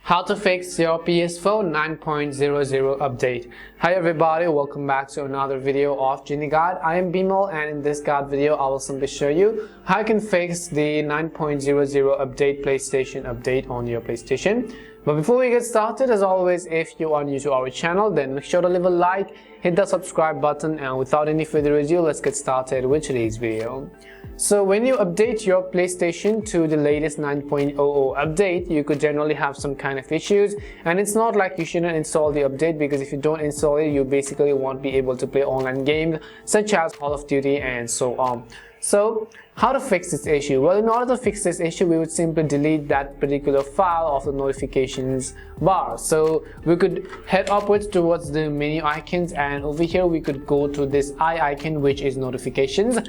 How to fix your PS4 9.00 update. Hi everybody, welcome back to another video of Genie Guide. I am Bimal, and in this guide video I will simply show you how you can fix the 9.00 update PlayStation update on your PlayStation. But before we get started, as always, if you are new to our channel, then make sure to leave a like, hit the subscribe button, and without any further ado, let's get started with today's video. So when you update your PlayStation to the latest 9.00 update, you could generally have some kind of issues, and it's not like you shouldn't install the update, because if you don't install it, you basically won't be able to play online games such as Call of Duty and so on. So how to fix this issue? Well, in order to fix this issue, we would simply delete that particular file of the notifications bar. So we could head upwards towards the menu icons, and over here we could go to this eye icon, which is notifications.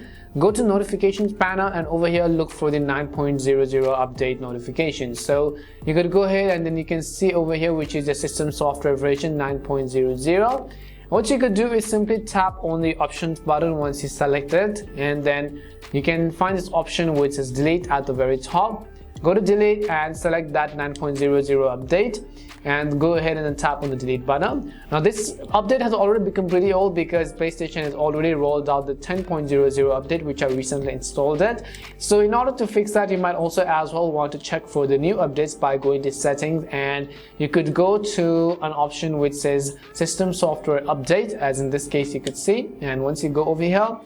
Go to notifications panel, and over here look for the 9.00 update notifications. So you could go ahead and then you can see over here, which is the system software version 9.00. What you could do is simply tap on the options button once you select it, and then you can find this option which says delete at the very top. Go to delete and select that 9.00 update, and go ahead and then tap on the delete button. Now this update has already become pretty old, because PlayStation has already rolled out the 10.00 update, which I recently installed it. So in order to fix that, you might also as well want to check for the new updates by going to settings, and you could go to an option which says system software update, as in this case you could see. And once you go over here,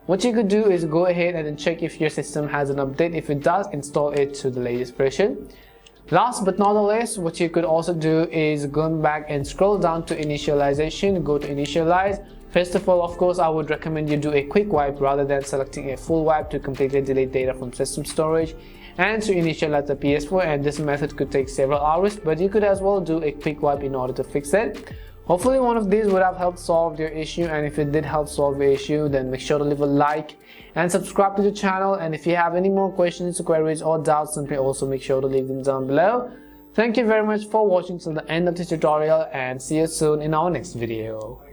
what you could do is go ahead and then check if your system has an update. If it does, install it to the latest version. Last but not the least, what you could also do is go back and scroll down to initialization. Go to initialize. First of all, of course, I would recommend you do a quick wipe rather than selecting a full wipe to completely delete data from system storage and to initialize the PS4. And this method could take several hours, but you could as well do a quick wipe in order to fix it. Hopefully one of these would have helped solve your issue, and if it did help solve your issue, then make sure to leave a like and subscribe to the channel. And if you have any more questions, queries or doubts, simply also make sure to leave them down below. Thank you very much for watching till the end of this tutorial, and see you soon in our next video.